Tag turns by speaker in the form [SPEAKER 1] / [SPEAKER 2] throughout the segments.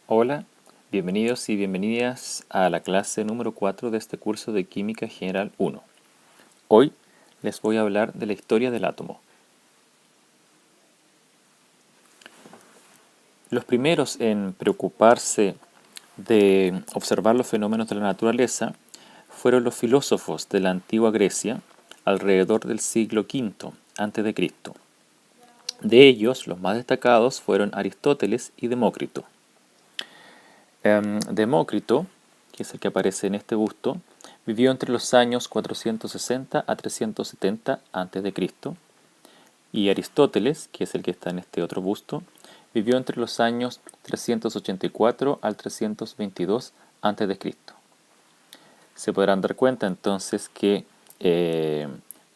[SPEAKER 1] Hola, bienvenidos y bienvenidas a la clase número 4 de este curso de Química General 1. Hoy les voy a hablar de la historia del átomo. Los primeros en preocuparse de observar los fenómenos de la naturaleza fueron los filósofos de la antigua Grecia alrededor del siglo V a.C. De ellos, los más destacados fueron Aristóteles y Demócrito. Demócrito, que es el que aparece en este busto, vivió entre los años 460 a 370 a.C. y Aristóteles, que es el que está en este otro busto, vivió entre los años 384 al 322 a.C. Se podrán dar cuenta entonces que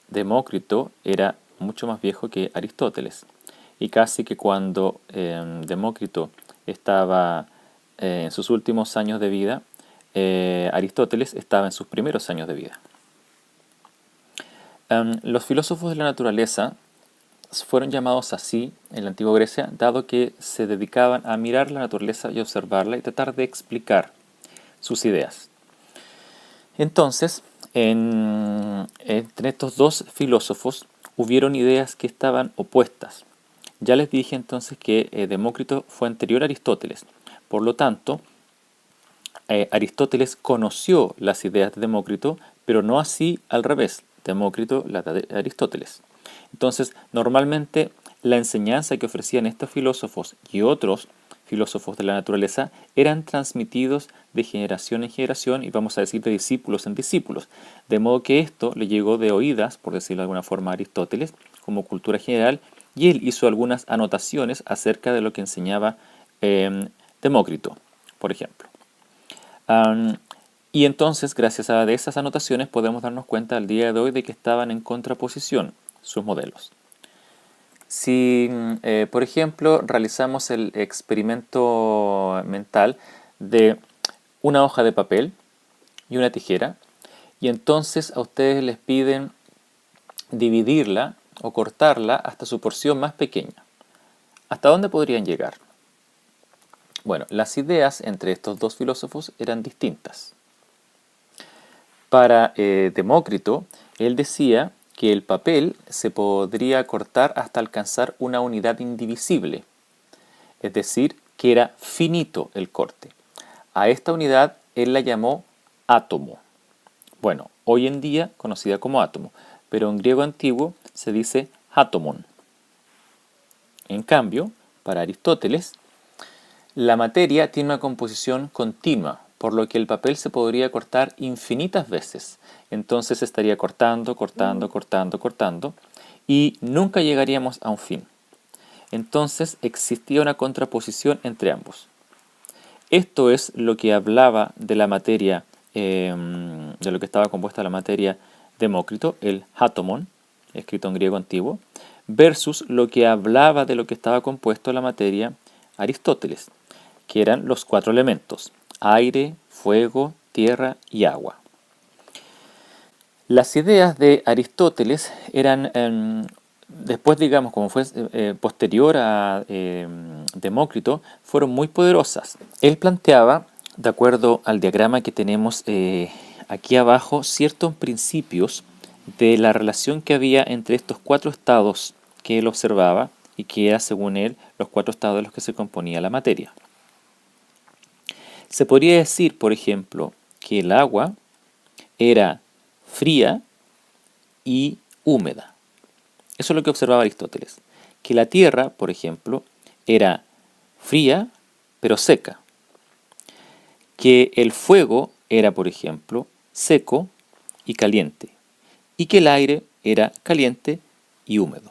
[SPEAKER 1] Demócrito era mucho más viejo que Aristóteles, y casi que cuando Demócrito estaba en sus últimos años de vida, Aristóteles estaba en sus primeros años de vida. Los filósofos de la naturaleza fueron llamados así en la antigua Grecia, dado que se dedicaban a mirar la naturaleza y observarla y tratar de explicar sus ideas. Entonces, entre estos dos filósofos hubieron ideas que estaban opuestas. Ya les dije entonces que Demócrito fue anterior a Aristóteles. Por lo tanto, Aristóteles conoció las ideas de Demócrito, pero no así al revés, Demócrito las de Aristóteles. Entonces, normalmente la enseñanza que ofrecían estos filósofos y otros filósofos de la naturaleza eran transmitidos de generación en generación y vamos a decir de discípulos en discípulos. De modo que esto le llegó de oídas, por decirlo de alguna forma, a Aristóteles como cultura general, y él hizo algunas anotaciones acerca de lo que enseñaba Demócrito, por ejemplo. Y entonces, gracias a esas anotaciones, podemos darnos cuenta al día de hoy de que estaban en contraposición sus modelos. Si, por ejemplo, realizamos el experimento mental de una hoja de papel y una tijera, y entonces a ustedes les piden dividirla o cortarla hasta su porción más pequeña, ¿hasta dónde podrían llegar? Bueno, las ideas entre estos dos filósofos eran distintas. Para Demócrito, él decía que el papel se podría cortar hasta alcanzar una unidad indivisible, es decir, que era finito el corte. A esta unidad él la llamó átomo. Bueno, hoy en día conocida como átomo, pero en griego antiguo se dice átomon. En cambio, para Aristóteles, la materia tiene una composición continua, por lo que el papel se podría cortar infinitas veces. Entonces estaría cortando, y nunca llegaríamos a un fin. Entonces existía una contraposición entre ambos. Esto es lo que hablaba de la materia, de lo que estaba compuesta la materia Demócrito, el átomon, escrito en griego antiguo, versus lo que hablaba de lo que estaba compuesto la materia Aristóteles, que eran los 4 elementos: aire, fuego, tierra y agua. Las ideas de Aristóteles eran, después digamos, como fue posterior a Demócrito, fueron muy poderosas. Él planteaba, de acuerdo al diagrama que tenemos aquí abajo, ciertos principios de la relación que había entre estos 4 estados que él observaba y que eran, según él, los 4 estados de los que se componía la materia. Se podría decir, por ejemplo, que el agua era fría y húmeda. Eso es lo que observaba Aristóteles. Que la tierra, por ejemplo, era fría pero seca. Que el fuego era, por ejemplo, seco y caliente. Y que el aire era caliente y húmedo.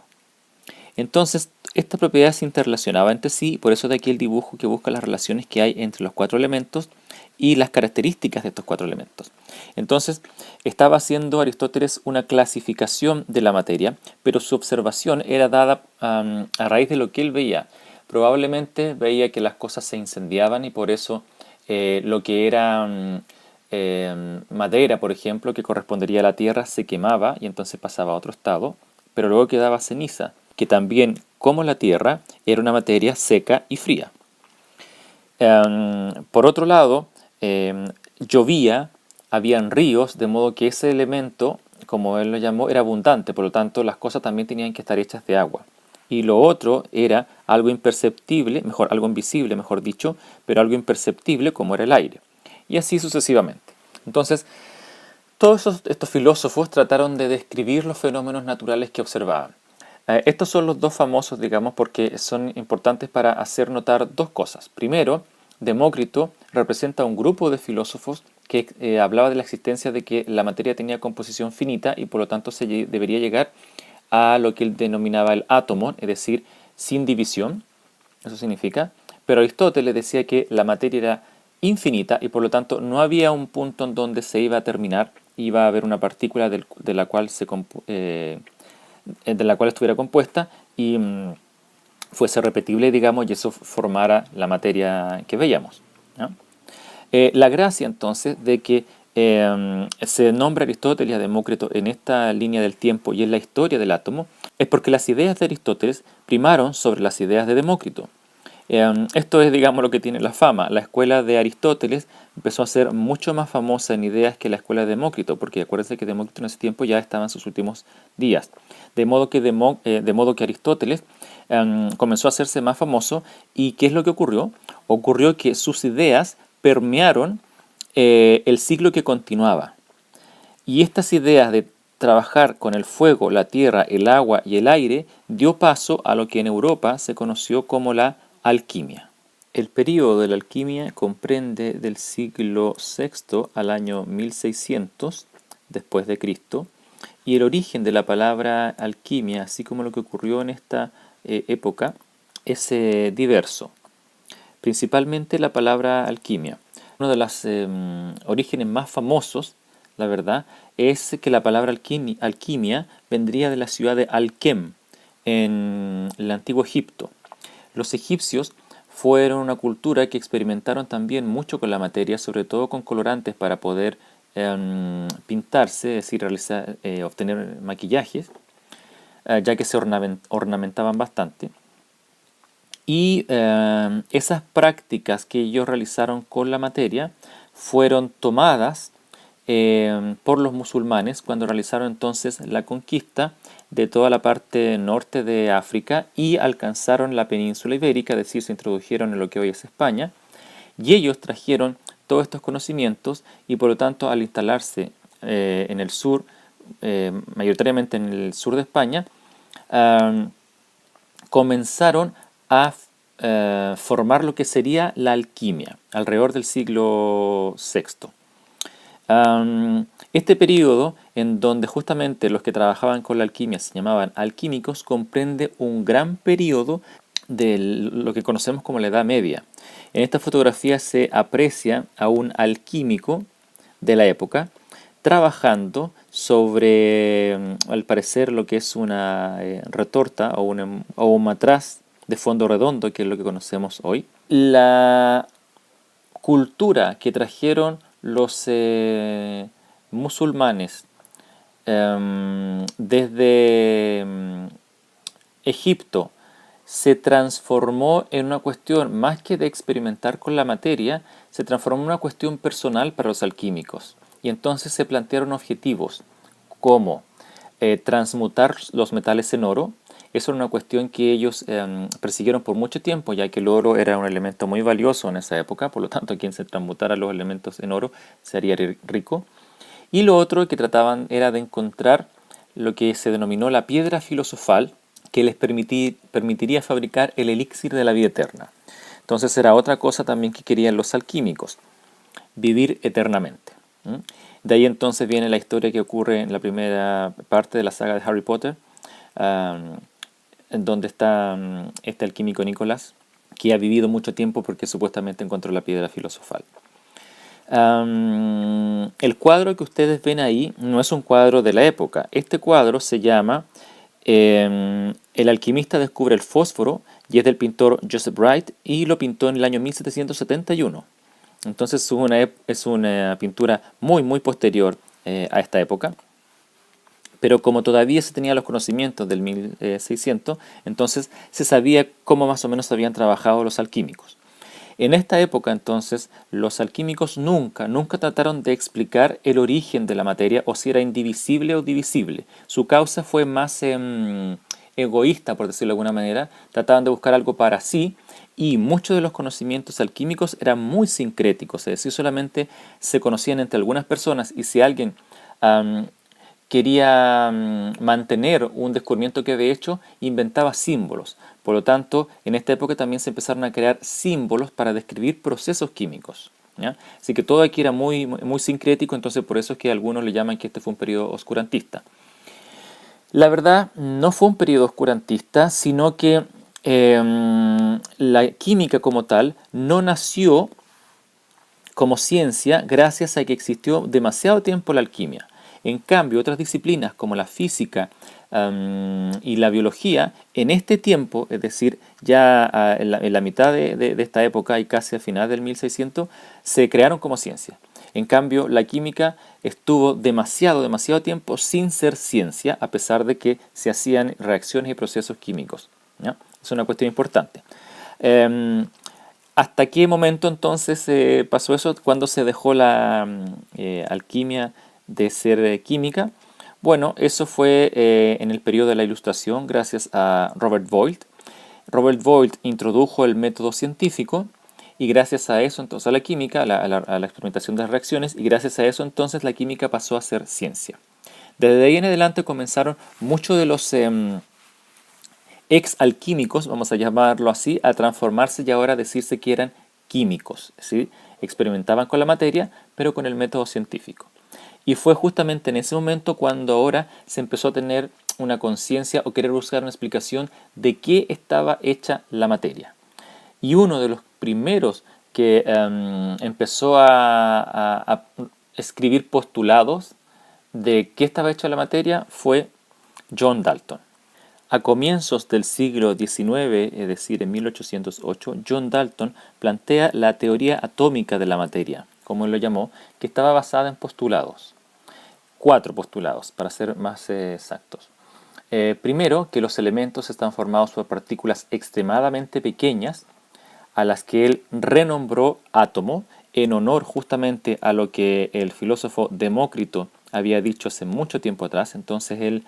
[SPEAKER 1] Entonces, estas propiedades se interrelacionaban entre sí, por eso de aquí el dibujo que busca las relaciones que hay entre los 4 elementos y las características de estos 4 elementos. Entonces, estaba haciendo Aristóteles una clasificación de la materia, pero su observación era dada a raíz de lo que él veía. Probablemente veía que las cosas se incendiaban y por eso lo que era madera, por ejemplo, que correspondería a la tierra, se quemaba y entonces pasaba a otro estado, pero luego quedaba ceniza, que también, como la tierra, era una materia seca y fría. Por otro lado, llovía, habían ríos, de modo que ese elemento, como él lo llamó, era abundante, por lo tanto las cosas también tenían que estar hechas de agua. Y lo otro era algo imperceptible, algo invisible, mejor dicho, pero algo imperceptible como era el aire. Y así sucesivamente. Entonces, todos estos filósofos trataron de describir los fenómenos naturales que observaban. Estos son los dos famosos, digamos, porque son importantes para hacer notar dos cosas. Primero, Demócrito representa un grupo de filósofos que hablaba de la existencia de que la materia tenía composición finita y por lo tanto debería llegar a lo que él denominaba el átomo, es decir, sin división, eso significa. Pero Aristóteles decía que la materia era infinita y por lo tanto no había un punto en donde se iba a terminar, iba a haber una partícula de la cual estuviera compuesta y fuese repetible, digamos, y eso formara la materia que veíamos, ¿no? La gracia entonces de que se nombra a Aristóteles y a Demócrito en esta línea del tiempo y en la historia del átomo es porque las ideas de Aristóteles primaron sobre las ideas de Demócrito. Esto es, digamos, lo que tiene la fama. La escuela de Aristóteles empezó a ser mucho más famosa en ideas que la escuela de Demócrito, porque acuérdense que Demócrito en ese tiempo ya estaba en sus últimos días. De modo que Aristóteles comenzó a hacerse más famoso. ¿Y qué es lo que ocurrió? Ocurrió que sus ideas permearon el siglo que continuaba. Y estas ideas de trabajar con el fuego, la tierra, el agua y el aire dio paso a lo que en Europa se conoció como la alquimia. El período de la alquimia comprende del siglo VI al año 1600 después de Cristo, y el origen de la palabra alquimia, así como lo que ocurrió en esta época, es diverso. Principalmente la palabra alquimia. Uno de los orígenes más famosos, la verdad, es que la palabra alquimia vendría de la ciudad de Alquem, en el antiguo Egipto. Los egipcios fueron una cultura que experimentaron también mucho con la materia, sobre todo con colorantes para poder pintarse, es decir, obtener maquillajes, ya que se ornamentaban bastante. Y esas prácticas que ellos realizaron con la materia fueron tomadas por los musulmanes cuando realizaron entonces la conquista de toda la parte norte de África y alcanzaron la península ibérica, es decir, se introdujeron en lo que hoy es España, y ellos trajeron todos estos conocimientos y por lo tanto al instalarse en el sur, mayoritariamente en el sur de España, comenzaron a formar lo que sería la alquimia alrededor del siglo VI. Este periodo, en donde justamente los que trabajaban con la alquimia se llamaban alquímicos, comprende un gran periodo de lo que conocemos como la Edad Media. En esta fotografía se aprecia a un alquímico de la época trabajando sobre, al parecer, lo que es una retorta o un matraz de fondo redondo, que es lo que conocemos hoy. La cultura que trajeron los musulmanes desde Egipto se transformó en una cuestión, más que de experimentar con la materia, se transformó en una cuestión personal para los alquímicos. Y entonces se plantearon objetivos como transmutar los metales en oro. Eso era una cuestión que ellos persiguieron por mucho tiempo, ya que el oro era un elemento muy valioso en esa época, por lo tanto quien se transmutara los elementos en oro se haría rico. Y lo otro que trataban era de encontrar lo que se denominó la piedra filosofal, que les permitiría fabricar el elixir de la vida eterna. Entonces era otra cosa también que querían los alquímicos, vivir eternamente. De ahí entonces viene la historia que ocurre en la primera parte de la saga de Harry Potter, en donde está este alquímico Nicolás, que ha vivido mucho tiempo porque supuestamente encontró la piedra filosofal. El cuadro que ustedes ven ahí no es un cuadro de la época. Este cuadro se llama El alquimista descubre el fósforo y es del pintor Joseph Wright y lo pintó en el año 1771. Entonces es una pintura muy muy posterior a esta época. Pero como todavía se tenían los conocimientos del 1600, entonces se sabía cómo más o menos habían trabajado los alquímicos. En esta época, entonces, los alquímicos nunca trataron de explicar el origen de la materia o si era indivisible o divisible. Su causa fue más egoísta, por decirlo de alguna manera. Trataban de buscar algo para sí y muchos de los conocimientos alquímicos eran muy sincréticos, es decir, solamente se conocían entre algunas personas y si alguien quería mantener un descubrimiento que había hecho, inventaba símbolos. Por lo tanto, en esta época también se empezaron a crear símbolos para describir procesos químicos, ¿ya? Así que todo aquí era muy sincrético, entonces por eso es que algunos le llaman que este fue un periodo oscurantista. La verdad, no fue un periodo oscurantista, sino que la química como tal no nació como ciencia gracias a que existió demasiado tiempo la alquimia. En cambio, otras disciplinas como la física y la biología, en este tiempo, es decir, ya en la mitad de esta época y casi al final del 1600, se crearon como ciencia. En cambio, la química estuvo demasiado tiempo sin ser ciencia, a pesar de que se hacían reacciones y procesos químicos, ¿ya? Es una cuestión importante. ¿Hasta qué momento entonces pasó eso? ¿Cuándo se dejó la alquimia de ser química? Bueno, eso fue en el periodo de la Ilustración, gracias a Robert Boyle. Robert Boyle introdujo el método científico y gracias a eso, entonces, a la química, a la experimentación de las reacciones, y gracias a eso, entonces, la química pasó a ser ciencia. Desde ahí en adelante comenzaron muchos de los ex alquímicos, vamos a llamarlo así, a transformarse y ahora a decirse que eran químicos, ¿sí? Experimentaban con la materia, pero con el método científico. Y fue justamente en ese momento cuando ahora se empezó a tener una conciencia o querer buscar una explicación de qué estaba hecha la materia. Y uno de los primeros que empezó a escribir postulados de qué estaba hecha la materia fue John Dalton. A comienzos del siglo XIX, es decir, en 1808, John Dalton plantea la teoría atómica de la materia, como él lo llamó, que estaba basada en postulados. 4 postulados, para ser más exactos. Primero, que los elementos están formados por partículas extremadamente pequeñas, a las que él renombró átomo, en honor justamente a lo que el filósofo Demócrito había dicho hace mucho tiempo atrás. Entonces él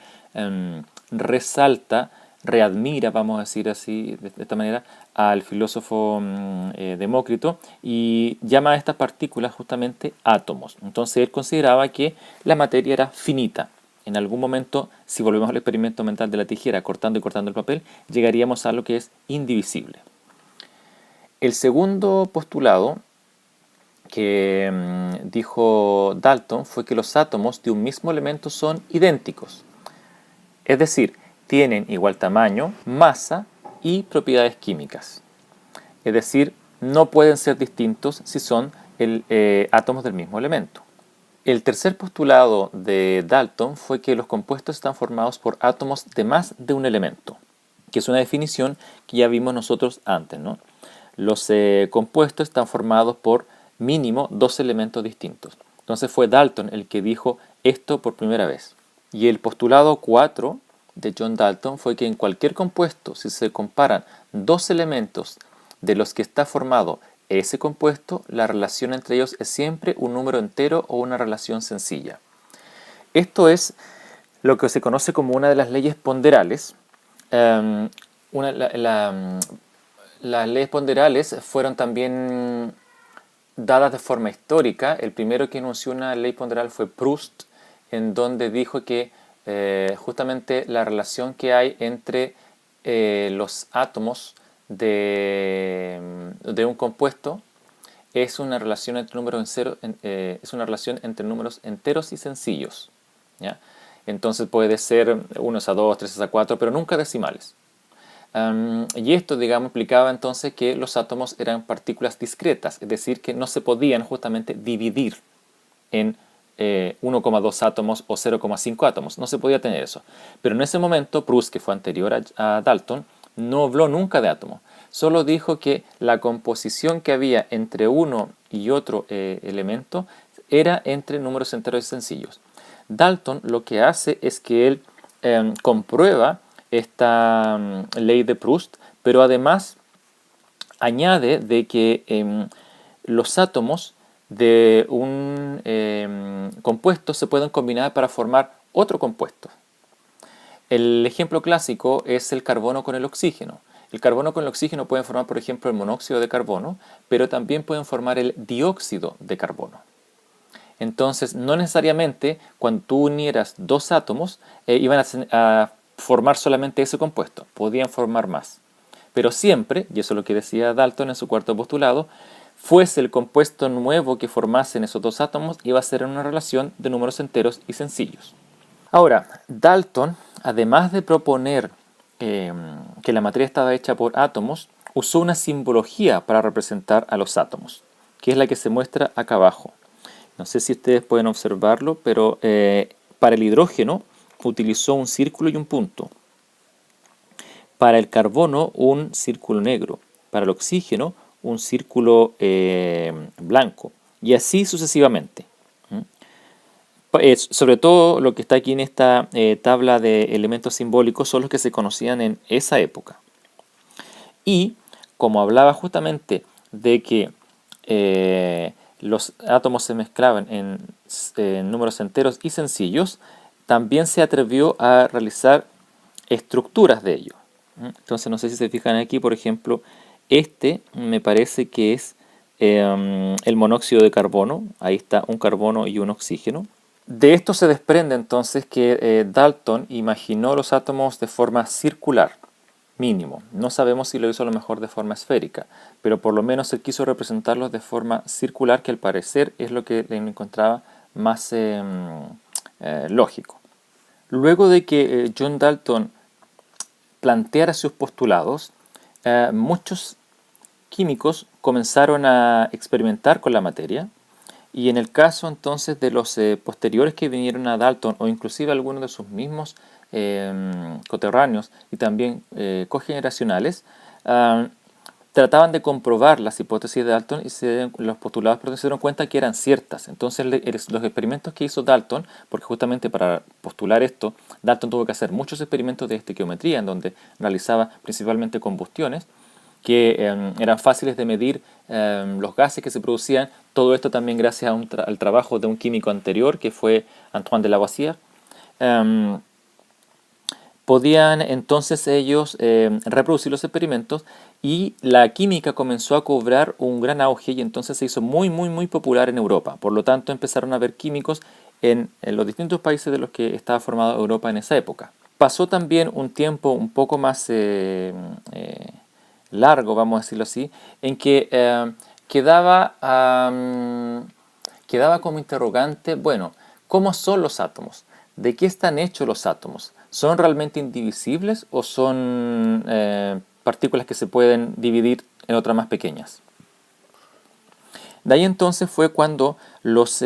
[SPEAKER 1] resalta, readmira, vamos a decir así, de esta manera, al filósofo Demócrito y llama a estas partículas justamente átomos. Entonces él consideraba que la materia era finita. En algún momento, si volvemos al experimento mental de la tijera, cortando y cortando el papel, llegaríamos a lo que es indivisible. El segundo postulado que dijo Dalton fue que los átomos de un mismo elemento son idénticos. Es decir, tienen igual tamaño, masa y propiedades químicas. Es decir, no pueden ser distintos si son átomos del mismo elemento. El tercer postulado de Dalton fue que los compuestos están formados por átomos de más de un elemento, que es una definición que ya vimos nosotros antes, ¿no? Los compuestos están formados por mínimo 2 elementos distintos. Entonces fue Dalton el que dijo esto por primera vez. Y el postulado 4 de John Dalton fue que en cualquier compuesto, si se comparan 2 elementos de los que está formado ese compuesto, la relación entre ellos es siempre un número entero o una relación sencilla. Esto es lo que se conoce como una de las leyes ponderales. Las leyes ponderales fueron también dadas de forma histórica. El primero que enunció una ley ponderal fue Proust, en donde dijo que justamente la relación que hay entre los átomos de un compuesto es una relación entre números enteros y sencillos, ¿ya? Entonces puede ser 1 a 2, 3 a 4, pero nunca decimales. Y esto, digamos, implicaba entonces que los átomos eran partículas discretas, es decir, que no se podían justamente dividir en 1,2 átomos o 0,5 átomos, no se podía tener eso. Pero en ese momento, Proust, que fue anterior a Dalton, no habló nunca de átomos, solo dijo que la composición que había entre uno y otro elemento era entre números enteros y sencillos. Dalton lo que hace es que él comprueba esta ley de Proust, pero además añade de que los átomos de un compuesto se pueden combinar para formar otro compuesto. El ejemplo clásico es el carbono con el oxígeno. El carbono con el oxígeno pueden formar, por ejemplo, el monóxido de carbono, pero también pueden formar el dióxido de carbono. Entonces, no necesariamente cuando tú unieras dos átomos iban a formar solamente ese compuesto, podían formar más. Pero siempre, y eso es lo que decía Dalton en su cuarto postulado, fuese el compuesto nuevo que formasen esos dos átomos, iba a ser en una relación de números enteros y sencillos. Ahora, Dalton, además de proponer que la materia estaba hecha por átomos, usó una simbología para representar a los átomos, que es la que se muestra acá abajo. No sé si ustedes pueden observarlo, pero para el hidrógeno utilizó un círculo y un punto. Para el carbono un círculo negro. Para el oxígeno un círculo blanco. Y así sucesivamente. Sobre todo lo que está aquí en esta tabla de elementos simbólicos son los que se conocían en esa época. Y como hablaba justamente de que los átomos se mezclaban en números enteros y sencillos, también se atrevió a realizar estructuras de ello. Entonces no sé si se fijan aquí, por ejemplo, este me parece que es el monóxido de carbono. Ahí está un carbono y un oxígeno. De esto se desprende entonces que Dalton imaginó los átomos de forma circular, mínimo. No sabemos si lo hizo a lo mejor de forma esférica, pero por lo menos él quiso representarlos de forma circular, que al parecer es lo que le encontraba más lógico. Luego de que John Dalton planteara sus postulados, muchos químicos comenzaron a experimentar con la materia. Y en el caso entonces de los posteriores que vinieron a Dalton, o inclusive algunos de sus mismos coterráneos y también cogeneracionales, trataban de comprobar las hipótesis de Dalton y los postulados se dieron cuenta que eran ciertas. Entonces los experimentos que hizo Dalton, porque justamente para postular esto, Dalton tuvo que hacer muchos experimentos de estequiometría, en donde realizaba principalmente combustiones, que eran fáciles de medir los gases que se producían, todo esto también gracias a al trabajo de un químico anterior que fue Antoine de Lavoisier. Podían entonces ellos reproducir los experimentos y la química comenzó a cobrar un gran auge y entonces se hizo muy popular en Europa. Por lo tanto empezaron a haber químicos en los distintos países de los que estaba formada Europa en esa época. Pasó también un tiempo un poco más largo, vamos a decirlo así, en que quedaba como interrogante, bueno, ¿cómo son los átomos? ¿De qué están hechos los átomos? ¿Son realmente indivisibles o son partículas que se pueden dividir en otras más pequeñas? De ahí entonces fue cuando los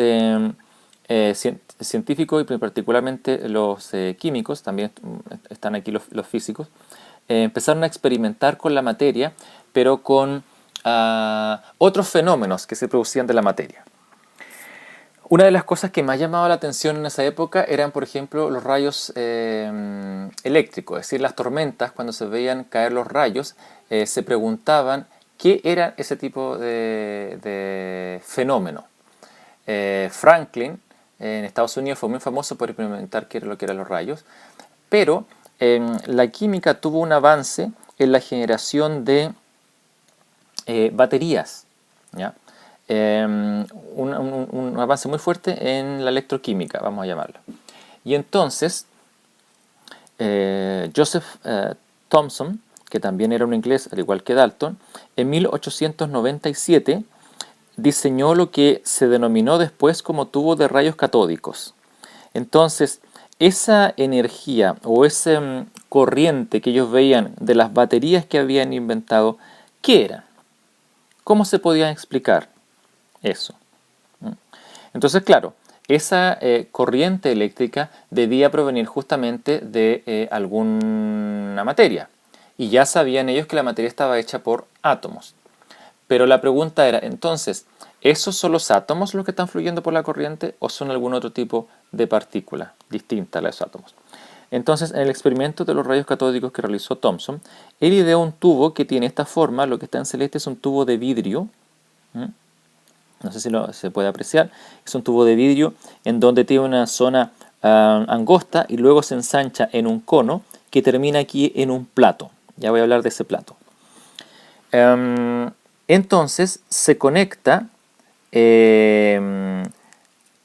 [SPEAKER 1] científicos y particularmente los químicos, también están aquí los físicos, empezaron a experimentar con la materia, pero con otros fenómenos que se producían de la materia. Una de las cosas que más llamaba la atención en esa época eran, por ejemplo, los rayos eléctricos, es decir, las tormentas. Cuando se veían caer los rayos, se preguntaban qué era ese tipo de fenómeno. Franklin en Estados Unidos fue muy famoso por experimentar qué era lo que eran los rayos, pero la química tuvo un avance en la generación de baterías, ¿ya? Un avance muy fuerte en la electroquímica, vamos a llamarlo. Y entonces, Joseph Thomson, que también era un inglés, al igual que Dalton, en 1897 diseñó lo que se denominó después como tubo de rayos catódicos. Entonces, esa energía o esa corriente que ellos veían de las baterías que habían inventado, ¿qué era? ¿Cómo se podía explicar eso? Entonces, claro, esa corriente eléctrica debía provenir justamente de alguna materia. Y ya sabían ellos que la materia estaba hecha por átomos. Pero la pregunta era, entonces, ¿esos son los átomos los que están fluyendo por la corriente o son algún otro tipo de partícula distinta a los átomos? Entonces, en el experimento de los rayos catódicos que realizó Thomson, él ideó un tubo que tiene esta forma. Lo que está en celeste es un tubo de vidrio. ¿Mm? No sé si se puede apreciar. Es un tubo de vidrio en donde tiene una zona angosta y luego se ensancha en un cono que termina aquí en un plato. Ya voy a hablar de ese plato. Entonces se conecta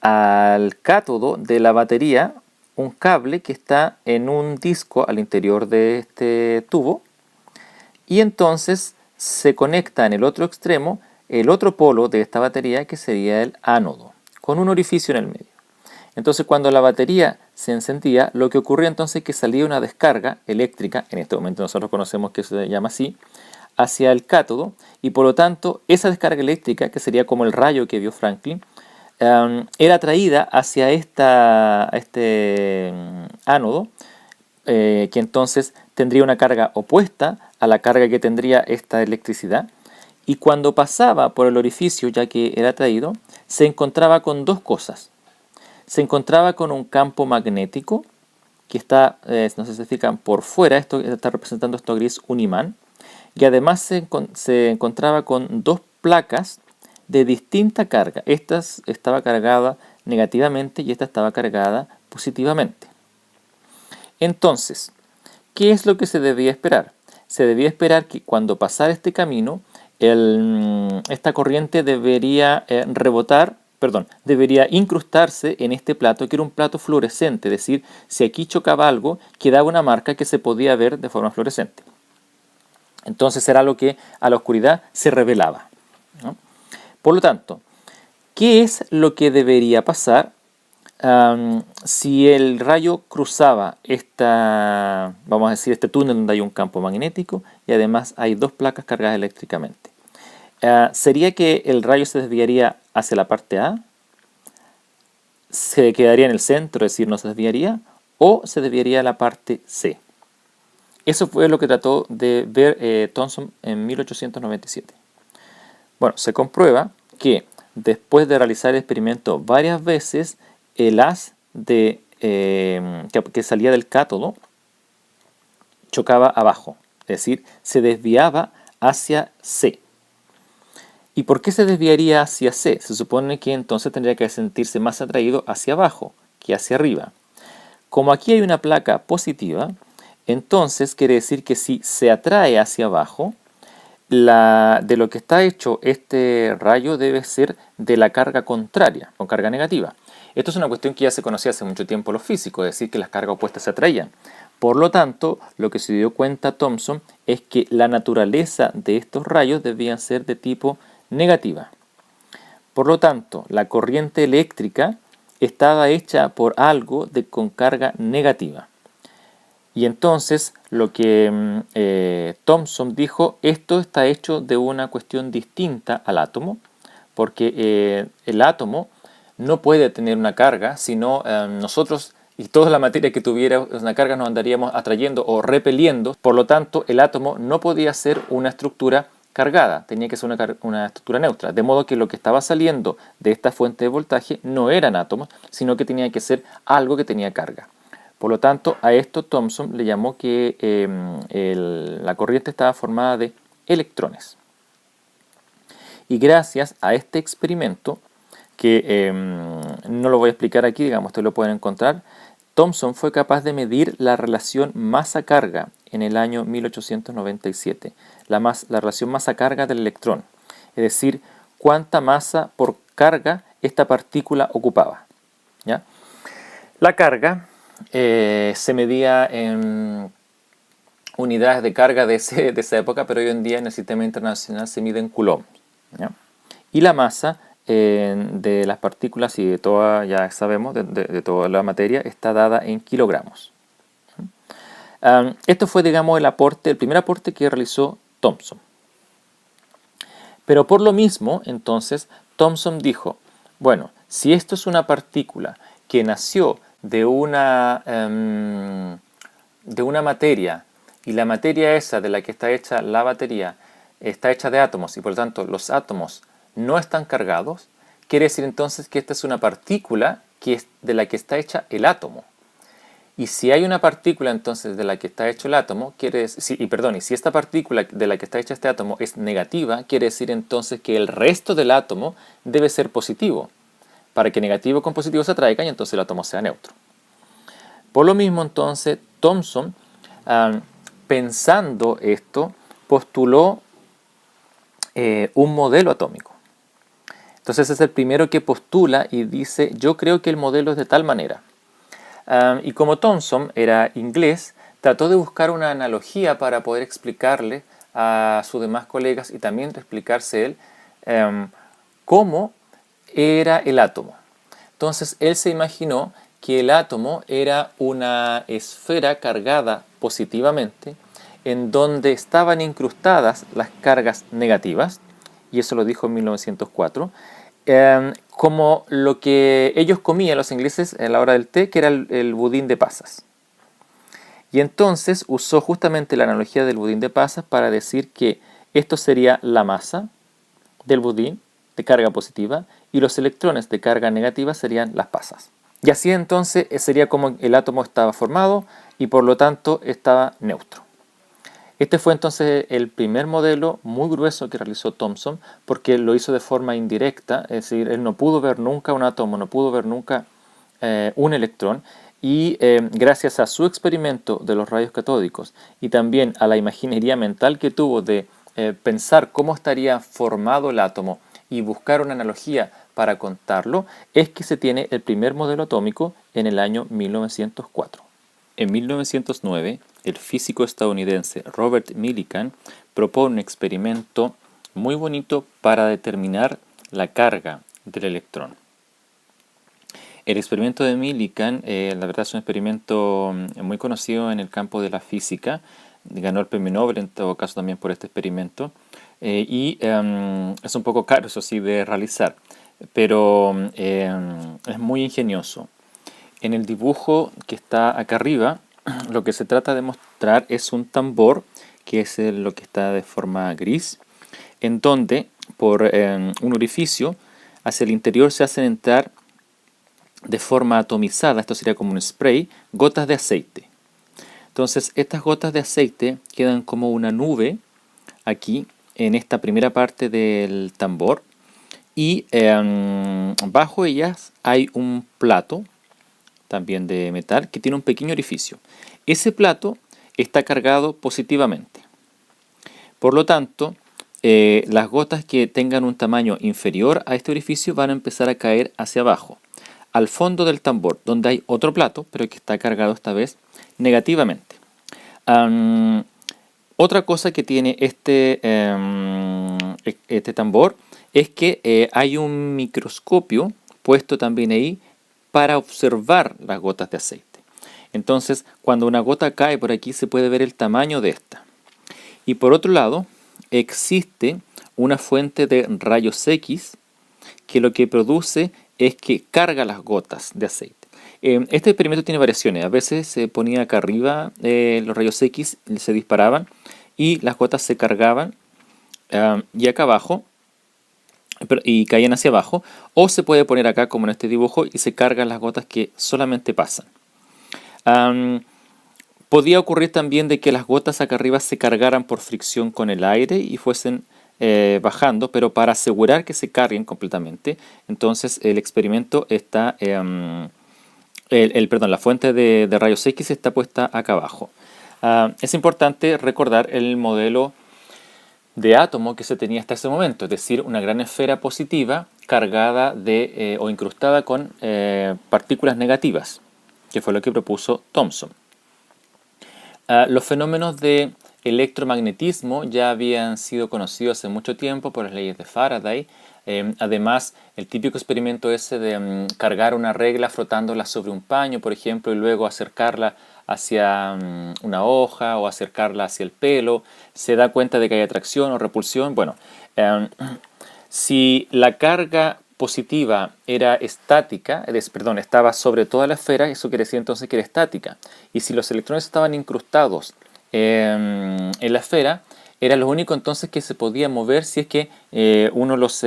[SPEAKER 1] al cátodo de la batería un cable que está en un disco al interior de este tubo, y entonces se conecta en el otro extremo el otro polo de esta batería, que sería el ánodo, con un orificio en el medio. Entonces, cuando la batería se encendía, lo que ocurría entonces es que salía una descarga eléctrica, en este momento nosotros conocemos que se llama así, hacia el cátodo, y por lo tanto esa descarga eléctrica, que sería como el rayo que vio Franklin, era atraída hacia este ánodo, que entonces tendría una carga opuesta a la carga que tendría esta electricidad, y cuando pasaba por el orificio, ya que era atraído, se encontraba con dos cosas. Se encontraba con un campo magnético que está, no sé si se fijan, por fuera. Esto está representando esto gris, un imán, y además se encontraba con dos placas de distinta carga. Esta estaba cargada negativamente y esta estaba cargada positivamente. Entonces, ¿qué es lo que se debía esperar? Se debía esperar que cuando pasara este camino, esta corriente debería debería incrustarse en este plato, que era un plato fluorescente, es decir, si aquí chocaba algo, quedaba una marca que se podía ver de forma fluorescente. Entonces era lo que a la oscuridad se revelaba, ¿no? Por lo tanto, ¿qué es lo que debería pasar si el rayo cruzaba vamos a decir, este túnel donde hay un campo magnético y además hay dos placas cargadas eléctricamente? ¿Sería que el rayo se desviaría hacia la parte A? ¿Se quedaría en el centro, es decir, no se desviaría? ¿O se desviaría a la parte C? Eso fue lo que trató de ver Thomson en 1897. Bueno, se comprueba que después de realizar el experimento varias veces, el haz que salía del cátodo chocaba abajo, es decir, se desviaba hacia C. ¿Y por qué se desviaría hacia C? Se supone que entonces tendría que sentirse más atraído hacia abajo que hacia arriba. Como aquí hay una placa positiva, entonces quiere decir que si se atrae hacia abajo, de lo que está hecho este rayo debe ser de la carga contraria, con carga negativa. Esto es una cuestión que ya se conocía hace mucho tiempo los físicos, es decir, que las cargas opuestas se atraían. Por lo tanto, lo que se dio cuenta Thomson es que la naturaleza de estos rayos debían ser de tipo negativa. Por lo tanto, la corriente eléctrica estaba hecha por algo con carga negativa. Y entonces lo que Thomson dijo, esto está hecho de una cuestión distinta al átomo, porque el átomo no puede tener una carga, sino nosotros y toda la materia que tuviera una carga nos andaríamos atrayendo o repeliendo. Por lo tanto, el átomo no podía ser una estructura cargada, tenía que ser una estructura neutra, de modo que lo que estaba saliendo de esta fuente de voltaje no eran átomos, sino que tenía que ser algo que tenía carga. Por lo tanto, a esto Thomson le llamó que la corriente estaba formada de electrones. Y gracias a este experimento, que no lo voy a explicar aquí, digamos, ustedes lo pueden encontrar, Thomson fue capaz de medir la relación masa-carga en el año 1897, la relación masa-carga del electrón, es decir, cuánta masa por carga esta partícula ocupaba, ¿ya? La carga se medía en unidades de carga de esa época, pero hoy en día en el sistema internacional se mide en coulombs, ¿ya? Y la masa de las partículas y de toda, ya sabemos, de toda la materia, está dada en kilogramos. Esto fue, digamos, el primer aporte que realizó Thomson. Pero por lo mismo, entonces, Thomson dijo, bueno, si esto es una partícula que nació de una materia, y la materia esa de la que está hecha la batería está hecha de átomos, y por lo tanto los átomos no están cargados, quiere decir entonces que esta es una partícula de la que está hecha el átomo. Y si hay una partícula entonces de la que está hecho el átomo, y si esta partícula de la que está hecho este átomo es negativa, quiere decir entonces que el resto del átomo debe ser positivo, para que negativo con positivo se atraigan y entonces el átomo sea neutro. Por lo mismo entonces Thomson, pensando esto, postuló un modelo atómico. Entonces es el primero que postula y dice, yo creo que el modelo es de tal manera. Y como Thomson era inglés, trató de buscar una analogía para poder explicarle a sus demás colegas y también explicarse él cómo era el átomo. Entonces él se imaginó que el átomo era una esfera cargada positivamente en donde estaban incrustadas las cargas negativas, y eso lo dijo en 1904, como lo que ellos comían los ingleses a la hora del té, que era el budín de pasas. Y entonces usó justamente la analogía del budín de pasas para decir que esto sería la masa del budín de carga positiva y los electrones de carga negativa serían las pasas. Y así entonces sería como el átomo estaba formado y por lo tanto estaba neutro. Este fue entonces el primer modelo muy grueso que realizó Thomson, porque lo hizo de forma indirecta, es decir, él no pudo ver nunca un átomo, no pudo ver nunca un electrón, y gracias a su experimento de los rayos catódicos y también a la imaginería mental que tuvo de pensar cómo estaría formado el átomo y buscar una analogía para contarlo, es que se tiene el primer modelo atómico en el año 1904. En 1909, el físico estadounidense Robert Millikan propone un experimento muy bonito para determinar la carga del electrón. El experimento de Millikan, la verdad es un experimento muy conocido en el campo de la física, ganó el premio Nobel en todo caso también por este experimento, y es un poco caro, eso sí, de realizar, pero es muy ingenioso. En el dibujo que está acá arriba, lo que se trata de mostrar es un tambor, que es lo que está de forma gris, en donde por un orificio hacia el interior se hacen entrar de forma atomizada, esto sería como un spray, gotas de aceite. Entonces estas gotas de aceite quedan como una nube aquí en esta primera parte del tambor y bajo ellas hay un plato también de metal que tiene un pequeño orificio. Ese plato está cargado positivamente. Por lo tanto, las gotas que tengan un tamaño inferior a este orificio van a empezar a caer hacia abajo, al fondo del tambor, donde hay otro plato, pero que está cargado esta vez negativamente. Otra cosa que tiene este tambor es que hay un microscopio puesto también ahí para observar las gotas de aceite. Entonces, cuando una gota cae por aquí se puede ver el tamaño de esta. Y por otro lado, existe una fuente de rayos X que lo que produce es que carga las gotas de aceite. Este experimento tiene variaciones. A veces se ponía acá arriba los rayos X, se disparaban y las gotas se cargaban y acá abajo y caían hacia abajo, o se puede poner acá como en este dibujo y se cargan las gotas que solamente pasan. Podía ocurrir también de que las gotas acá arriba se cargaran por fricción con el aire y fuesen bajando, pero para asegurar que se carguen completamente, entonces el experimento está, la fuente de rayos X está puesta acá abajo. Es importante recordar el modelo de átomo que se tenía hasta ese momento, es decir, una gran esfera positiva cargada o incrustada con partículas negativas, que fue lo que propuso Thomson. Los fenómenos de electromagnetismo ya habían sido conocidos hace mucho tiempo por las leyes de Faraday. Además, el típico experimento ese de cargar una regla frotándola sobre un paño, por ejemplo, y luego acercarla hacia una hoja o acercarla hacia el pelo, se da cuenta de que hay atracción o repulsión. Bueno, si la carga positiva era estática, estaba sobre toda la esfera, eso quiere decir entonces que era estática. Y si los electrones estaban incrustados en la esfera, era lo único entonces que se podía mover si es que uno los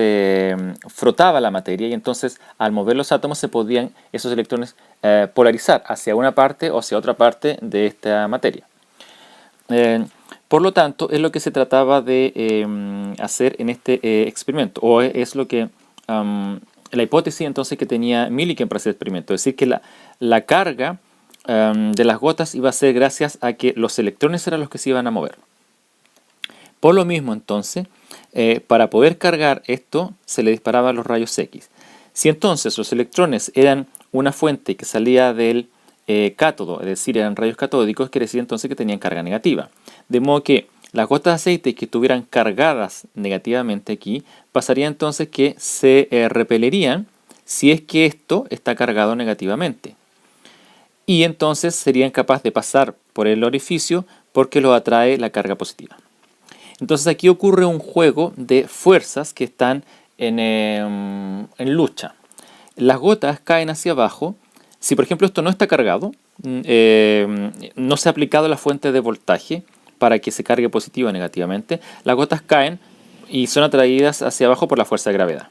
[SPEAKER 1] frotaba la materia, y entonces al mover los átomos se podían esos electrones polarizar hacia una parte o hacia otra parte de esta materia. Por lo tanto, es lo que se trataba de hacer en este experimento, o es lo que la hipótesis entonces que tenía Millikan para ese experimento, es decir, que la carga de las gotas iba a ser gracias a que los electrones eran los que se iban a mover. Por lo mismo, entonces, para poder cargar esto, se le disparaban los rayos X. Si entonces los electrones eran una fuente que salía del cátodo, es decir, eran rayos catódicos, quiere decir entonces que tenían carga negativa. De modo que las gotas de aceite que estuvieran cargadas negativamente aquí, pasaría entonces que se repelerían si es que esto está cargado negativamente. Y entonces serían capaces de pasar por el orificio porque lo atrae la carga positiva. Entonces aquí ocurre un juego de fuerzas que están en lucha. Las gotas caen hacia abajo. Si por ejemplo esto no está cargado, no se ha aplicado la fuente de voltaje para que se cargue positiva o negativamente, las gotas caen y son atraídas hacia abajo por la fuerza de gravedad,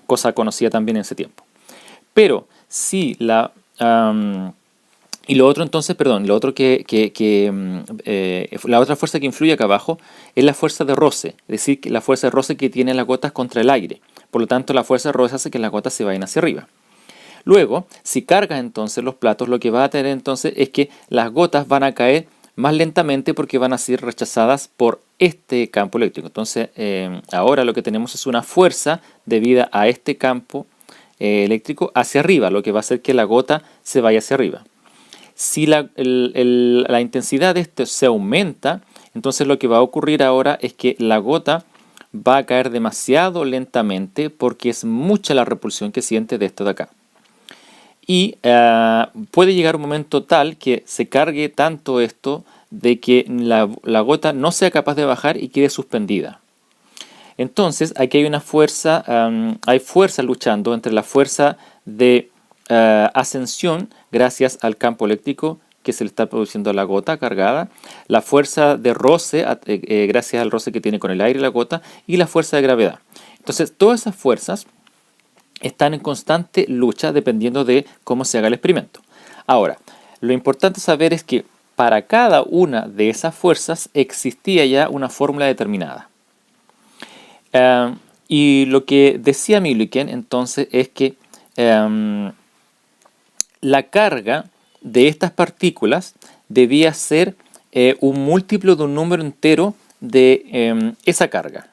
[SPEAKER 1] cosa conocida también en ese tiempo. Pero si la la otra fuerza que influye acá abajo es la fuerza de roce, es decir, la fuerza de roce que tienen las gotas contra el aire. Por lo tanto, la fuerza de roce hace que las gotas se vayan hacia arriba. Luego, si cargas entonces los platos, lo que va a tener entonces es que las gotas van a caer más lentamente porque van a ser rechazadas por este campo eléctrico. Entonces, ahora lo que tenemos es una fuerza debida a este campo eléctrico hacia arriba, lo que va a hacer que la gota se vaya hacia arriba. Si la intensidad de esto se aumenta, entonces lo que va a ocurrir ahora es que la gota va a caer demasiado lentamente porque es mucha la repulsión que siente de esto de acá. Y puede llegar un momento tal que se cargue tanto esto de que la gota no sea capaz de bajar y quede suspendida. Entonces aquí hay una fuerza, hay fuerza luchando entre la fuerza de ascensión gracias al campo eléctrico que se le está produciendo a la gota cargada, la fuerza de roce gracias al roce que tiene con el aire la gota, y la fuerza de gravedad. Entonces todas esas fuerzas están en constante lucha dependiendo de cómo se haga el experimento. Ahora, lo importante saber es que para cada una de esas fuerzas existía ya una fórmula determinada. Y lo que decía Millikan entonces es que la carga de estas partículas debía ser un múltiplo de un número entero de esa carga.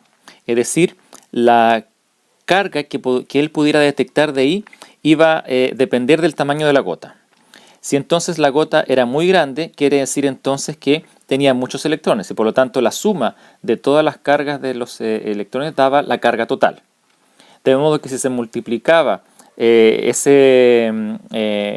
[SPEAKER 1] Es decir, la carga que él pudiera detectar de ahí iba a depender del tamaño de la gota. Si entonces la gota era muy grande, quiere decir entonces que tenía muchos electrones y por lo tanto la suma de todas las cargas de los electrones daba la carga total. De modo que si se multiplicaba ese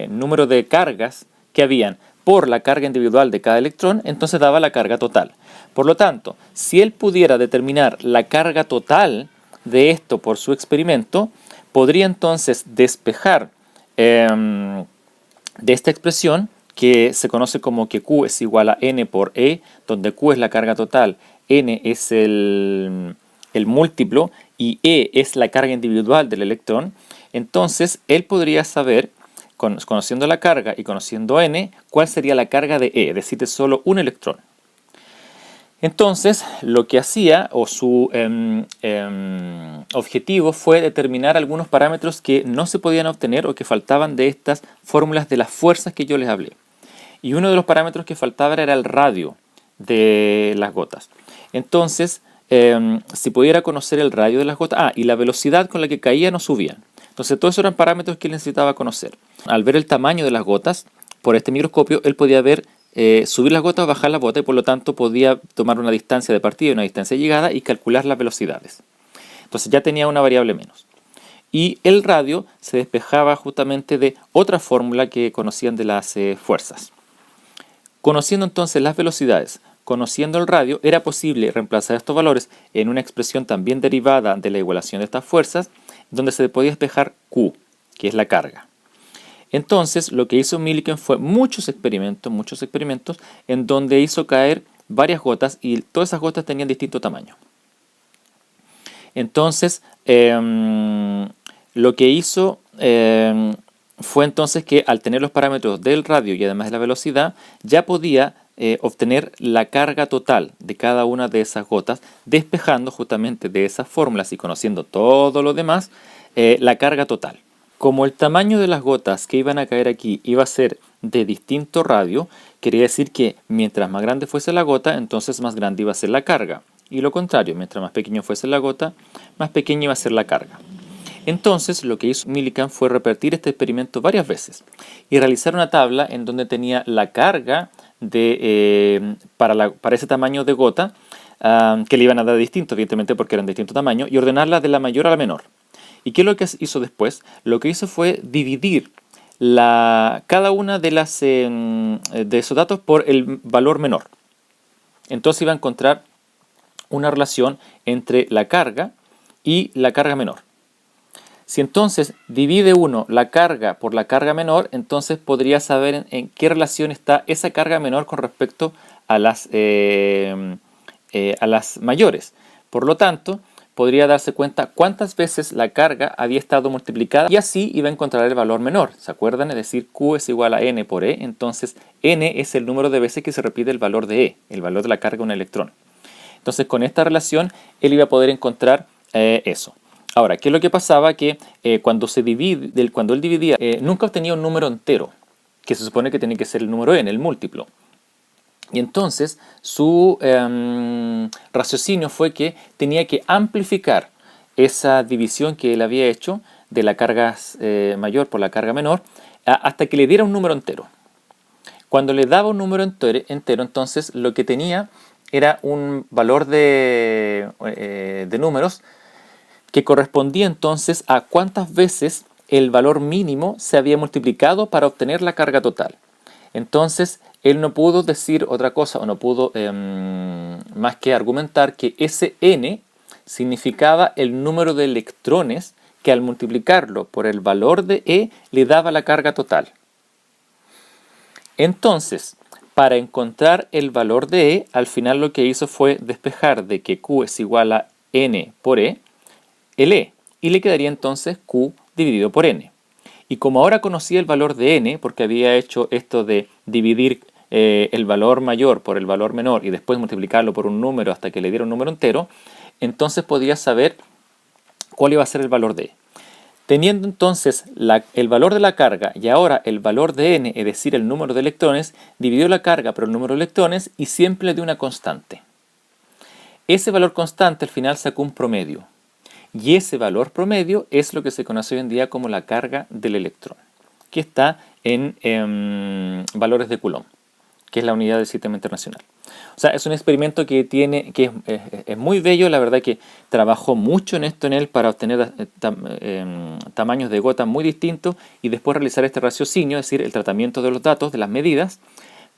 [SPEAKER 1] número de cargas que habían por la carga individual de cada electrón, entonces daba la carga total. Por lo tanto, si él pudiera determinar la carga total de esto por su experimento, podría entonces despejar de esta expresión que se conoce como que Q es igual a N por E, donde Q es la carga total, N es el múltiplo y E es la carga individual del electrón. Entonces él podría saber, conociendo la carga y conociendo N, cuál sería la carga de E, es decir, de solo un electrón. Entonces, lo que hacía, o su objetivo, fue determinar algunos parámetros que no se podían obtener o que faltaban de estas fórmulas de las fuerzas que yo les hablé. Y uno de los parámetros que faltaba era el radio de las gotas. Entonces, si pudiera conocer el radio de las gotas, y la velocidad con la que caían o subían. Entonces, todos esos eran parámetros que él necesitaba conocer. Al ver el tamaño de las gotas, por este microscopio, él podía ver subir las gotas o bajar las gotas y por lo tanto podía tomar una distancia de partida y una distancia de llegada y calcular las velocidades. Entonces ya tenía una variable menos. Y el radio se despejaba justamente de otra fórmula que conocían de las fuerzas. Conociendo entonces las velocidades, conociendo el radio, era posible reemplazar estos valores en una expresión también derivada de la igualación de estas fuerzas, donde se podía despejar Q, que es la carga. Entonces, lo que hizo Millikan fue muchos experimentos, en donde hizo caer varias gotas y todas esas gotas tenían distinto tamaño. Entonces, lo que hizo fue entonces que al tener los parámetros del radio y además de la velocidad, ya podía obtener la carga total de cada una de esas gotas, despejando justamente de esas fórmulas y conociendo todo lo demás, la carga total. Como el tamaño de las gotas que iban a caer aquí iba a ser de distinto radio, quería decir que mientras más grande fuese la gota, entonces más grande iba a ser la carga. Y lo contrario, mientras más pequeño fuese la gota, más pequeña iba a ser la carga. Entonces, lo que hizo Millikan fue repetir este experimento varias veces y realizar una tabla en donde tenía la carga para ese tamaño de gota, que le iban a dar distinto, evidentemente porque eran de distinto tamaño, y ordenarla de la mayor a la menor. ¿Y qué es lo que hizo después? Lo que hizo fue dividir cada una de esos datos por el valor menor. Entonces iba a encontrar una relación entre la carga y la carga menor. Si entonces divide uno la carga por la carga menor, entonces podría saber en qué relación está esa carga menor con respecto a las mayores. Por lo tanto, podría darse cuenta cuántas veces la carga había estado multiplicada y así iba a encontrar el valor menor. ¿Se acuerdan? Es decir, Q es igual a N por E, entonces N es el número de veces que se repite el valor de E, el valor de la carga de un electrón. Entonces, con esta relación, él iba a poder encontrar eso. Ahora, ¿qué es lo que pasaba? Que cuando él dividía, nunca obtenía un número entero, que se supone que tiene que ser el número n, el múltiplo. Y entonces su raciocinio fue que tenía que amplificar esa división que él había hecho de la carga mayor por la carga menor hasta que le diera un número entero. Cuando le daba un número entero, entonces lo que tenía era un valor de números que correspondía entonces a cuántas veces el valor mínimo se había multiplicado para obtener la carga total. Entonces, él no pudo decir otra cosa, o no pudo más que argumentar que ese n significaba el número de electrones que al multiplicarlo por el valor de E le daba la carga total. Entonces, para encontrar el valor de E, al final lo que hizo fue despejar de que Q es igual a N por E, el E, y le quedaría entonces Q dividido por N. Y como ahora conocía el valor de N, porque había hecho esto de dividir el valor mayor por el valor menor y después multiplicarlo por un número hasta que le diera un número entero, entonces podía saber cuál iba a ser el valor de E. Teniendo entonces el valor de la carga y ahora el valor de N, es decir, el número de electrones, dividió la carga por el número de electrones y siempre le dio una constante. Ese valor constante al final sacó un promedio. Y ese valor promedio es lo que se conoce hoy en día como la carga del electrón, que está en valores de Coulomb, que es la unidad del sistema internacional. O sea, es un experimento que es muy bello, la verdad que trabajó mucho en él para obtener tamaños de gota muy distintos y después realizar este raciocinio, es decir, el tratamiento de los datos, de las medidas,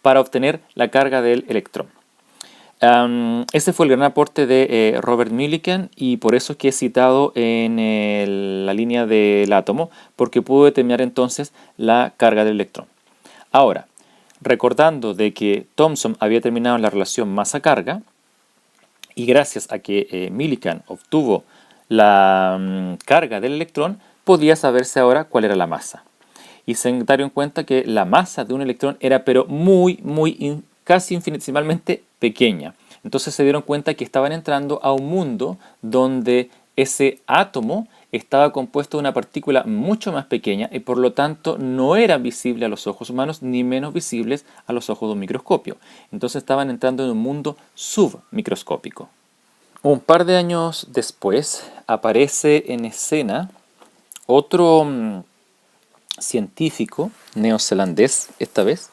[SPEAKER 1] para obtener la carga del electrón. Ese fue el gran aporte de Robert Millikan y por eso es que he citado en la línea del átomo, porque pudo determinar entonces la carga del electrón. Ahora, recordando de que Thomson había terminado la relación masa-carga y gracias a que Millikan obtuvo la carga del electrón, podía saberse ahora cuál era la masa. Y se dieron cuenta que la masa de un electrón era pero casi infinitesimalmente pequeña. Entonces se dieron cuenta que estaban entrando a un mundo donde ese átomo estaba compuesto de una partícula mucho más pequeña y por lo tanto no era visible a los ojos humanos ni menos visibles a los ojos de un microscopio. Entonces estaban entrando en un mundo submicroscópico. Un par de años después aparece en escena otro científico neozelandés, esta vez,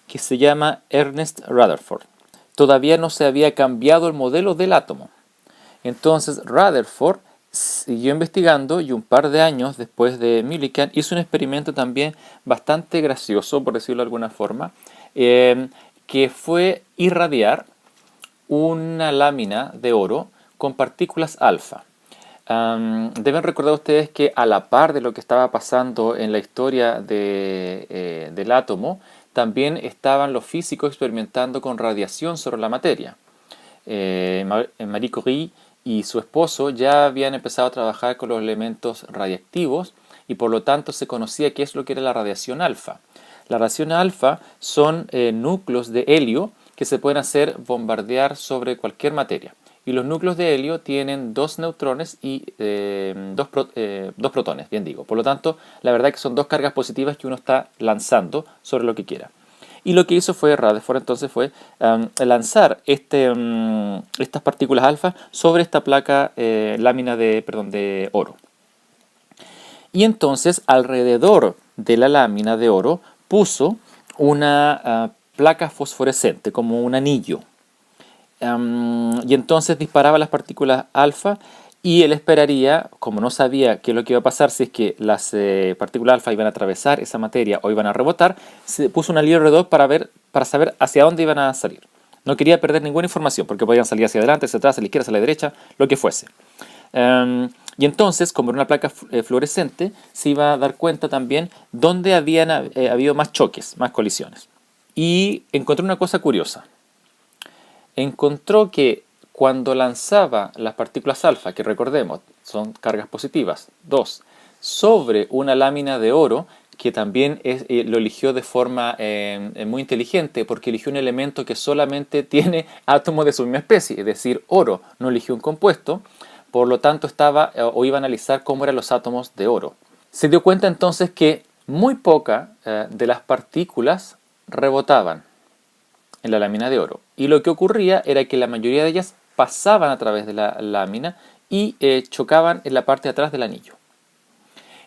[SPEAKER 1] que se llama Ernest Rutherford. Todavía no se había cambiado el modelo del átomo. Entonces Rutherford siguió investigando y un par de años después de Millikan hizo un experimento también bastante gracioso, por decirlo de alguna forma, que fue irradiar una lámina de oro con partículas alfa. Deben recordar ustedes que a la par de lo que estaba pasando en la historia del átomo, también estaban los físicos experimentando con radiación sobre la materia. Marie Curie y su esposo ya habían empezado a trabajar con los elementos radiactivos y por lo tanto se conocía qué es lo que era la radiación alfa. La radiación alfa son núcleos de helio que se pueden hacer bombardear sobre cualquier materia. Y los núcleos de helio tienen 2 neutrones y 2 protones, bien digo. Por lo tanto, la verdad es que son 2 cargas positivas que uno está lanzando sobre lo que quiera. Y lo que hizo fue Rutherford entonces fue lanzar estas partículas alfa sobre esta placa lámina de oro. Y entonces alrededor de la lámina de oro puso una placa fosforescente, como un anillo. Y entonces disparaba las partículas alfa y él esperaría, como no sabía qué es lo que iba a pasar si es que las partículas alfa iban a atravesar esa materia o iban a rebotar, se puso un anillo alrededor para saber hacia dónde iban a salir. No quería perder ninguna información porque podían salir hacia adelante, hacia atrás, hacia la izquierda, hacia la derecha, lo que fuese. Y entonces, como era una placa fluorescente, se iba a dar cuenta también dónde habían habido más choques, más colisiones. Y encontró una cosa curiosa. Encontró que cuando lanzaba las partículas alfa, que recordemos, son cargas positivas, 2, sobre una lámina de oro, que también lo eligió de forma muy inteligente, porque eligió un elemento que solamente tiene átomos de su misma especie, es decir, oro, no eligió un compuesto, por lo tanto iba a analizar cómo eran los átomos de oro. Se dio cuenta entonces que muy pocas de las partículas rebotaban en la lámina de oro. Y lo que ocurría era que la mayoría de ellas pasaban a través de la lámina y chocaban en la parte de atrás del anillo.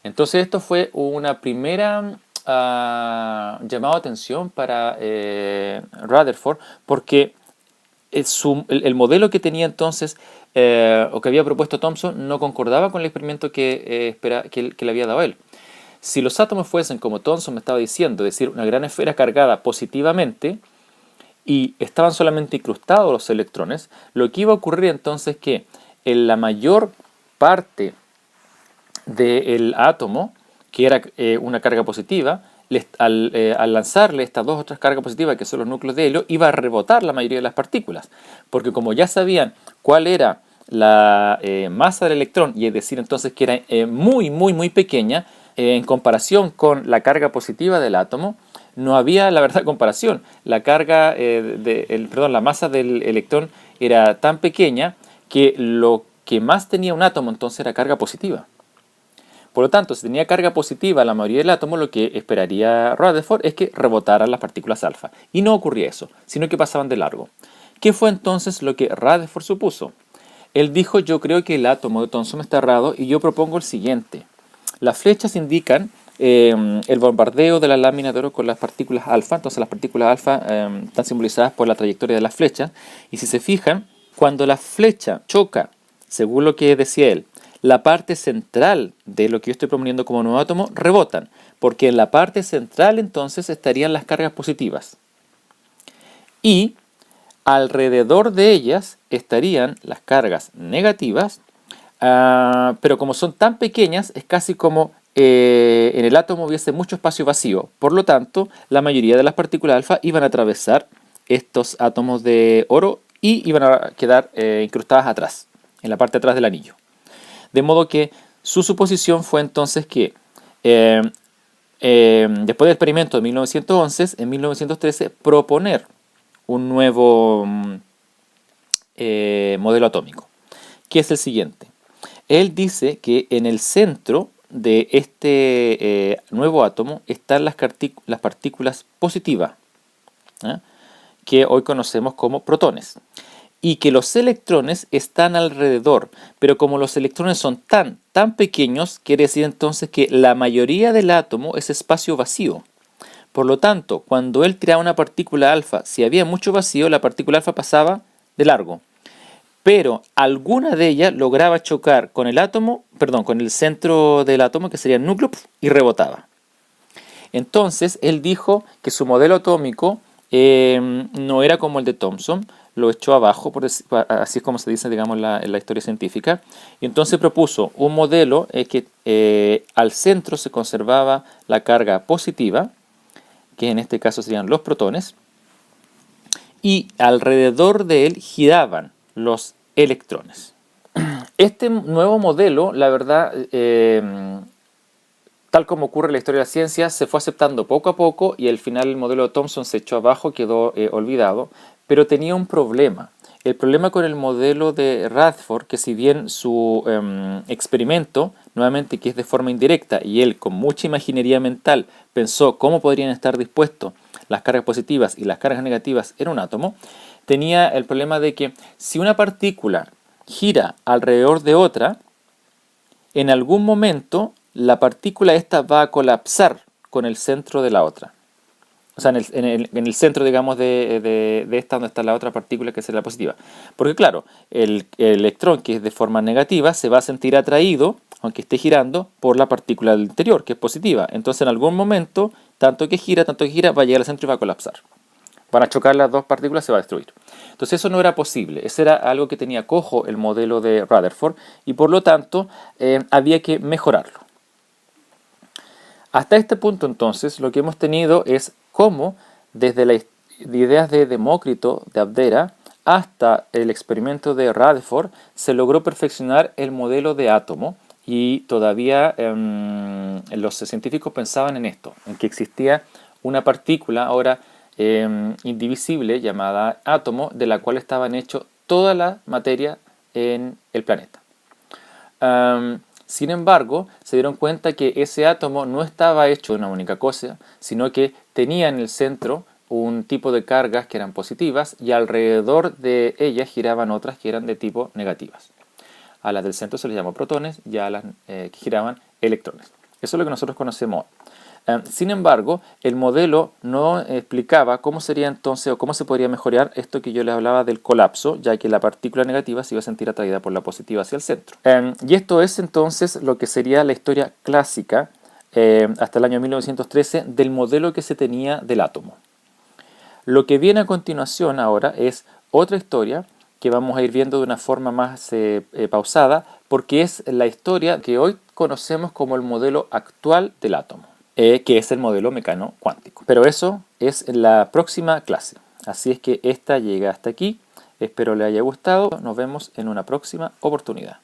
[SPEAKER 1] Entonces esto fue una primera llamado de atención para Rutherford, porque el modelo que tenía entonces o que había propuesto Thomson no concordaba con el experimento que le había dado él. Si los átomos fuesen como Thomson me estaba diciendo, es decir, una gran esfera cargada positivamente, y estaban solamente incrustados los electrones, lo que iba a ocurrir entonces es que en la mayor parte del átomo, que era una carga positiva, al lanzarle estas 2 otras cargas positivas, que son los núcleos de helio, iba a rebotar la mayoría de las partículas, porque como ya sabían cuál era la masa del electrón, y es decir entonces que era muy pequeña, en comparación con la carga positiva del átomo, no había, la verdad, comparación. La la masa del electrón era tan pequeña que lo que más tenía un átomo entonces era carga positiva. Por lo tanto, si tenía carga positiva la mayoría del átomo, lo que esperaría Rutherford es que rebotaran las partículas alfa. Y no ocurría eso, sino que pasaban de largo. ¿Qué fue entonces lo que Rutherford supuso? Él dijo, yo creo que el átomo de Thomson está errado y yo propongo el siguiente. Las flechas indican el bombardeo de la lámina de oro con las partículas alfa. Entonces las partículas alfa están simbolizadas por la trayectoria de las flechas. Y si se fijan, cuando la flecha choca, según lo que decía él, la parte central de lo que yo estoy proponiendo como nuevo átomo, rebotan. Porque en la parte central entonces estarían las cargas positivas. Y alrededor de ellas estarían las cargas negativas, pero como son tan pequeñas, es casi como en el átomo hubiese mucho espacio vacío. Por lo tanto, la mayoría de las partículas alfa iban a atravesar estos átomos de oro y iban a quedar incrustadas atrás, en la parte de atrás del anillo. De modo que su suposición fue entonces que después del experimento de 1911, en 1913, proponer un nuevo modelo atómico, que es el siguiente. Él dice que en el centro de este nuevo átomo están las partículas positivas, que hoy conocemos como protones, y que los electrones están alrededor, pero como los electrones son tan pequeños, quiere decir entonces que la mayoría del átomo es espacio vacío. Por lo tanto, cuando él tiraba una partícula alfa, si había mucho vacío, la partícula alfa pasaba de largo. Pero alguna de ellas lograba chocar con con el centro del átomo, que sería el núcleo, y rebotaba. Entonces, él dijo que su modelo atómico no era como el de Thomson, lo echó abajo, así es como se dice, digamos, en la historia científica, y entonces propuso un modelo que al centro se conservaba la carga positiva, que en este caso serían los protones, y alrededor de él giraban los electrones. Este nuevo modelo, la verdad, tal como ocurre en la historia de la ciencia, se fue aceptando poco a poco y al final el modelo de Thomson se echó abajo, quedó olvidado, pero tenía un problema. El problema con el modelo de Rutherford, que si bien su experimento, nuevamente que es de forma indirecta, y él con mucha imaginería mental pensó cómo podrían estar dispuestos las cargas positivas y las cargas negativas en un átomo, tenía el problema de que si una partícula gira alrededor de otra, en algún momento la partícula esta va a colapsar con el centro de la otra. O sea, en el centro, digamos, de esta donde está la otra partícula que es la positiva. Porque claro, el electrón que es de forma negativa se va a sentir atraído, aunque esté girando, por la partícula del interior, que es positiva. Entonces en algún momento, tanto que gira, va a llegar al centro y va a colapsar. Van a chocar las dos partículas, se va a destruir. Entonces eso no era posible, eso era algo que tenía cojo el modelo de Rutherford y por lo tanto había que mejorarlo. Hasta este punto entonces lo que hemos tenido es cómo desde las ideas de Demócrito, de Abdera, hasta el experimento de Rutherford se logró perfeccionar el modelo de átomo y todavía los científicos pensaban en esto, en que existía una partícula ahora indivisible llamada átomo, de la cual estaban hechos toda la materia en el planeta. Sin embargo, se dieron cuenta que ese átomo no estaba hecho de una única cosa, sino que tenía en el centro un tipo de cargas que eran positivas y alrededor de ellas giraban otras que eran de tipo negativas. A las del centro se les llamó protones y a las que giraban electrones. Eso es lo que nosotros conocemos hoy. Sin embargo, el modelo no explicaba cómo sería entonces o cómo se podría mejorar esto que yo les hablaba del colapso, ya que la partícula negativa se iba a sentir atraída por la positiva hacia el centro. Y esto es entonces lo que sería la historia clásica hasta el año 1913 del modelo que se tenía del átomo. Lo que viene a continuación ahora es otra historia que vamos a ir viendo de una forma más pausada, porque es la historia que hoy conocemos como el modelo actual del átomo. Que es el modelo mecano cuántico. Pero eso es en la próxima clase. Así es que esta llega hasta aquí. Espero le haya gustado. Nos vemos en una próxima oportunidad.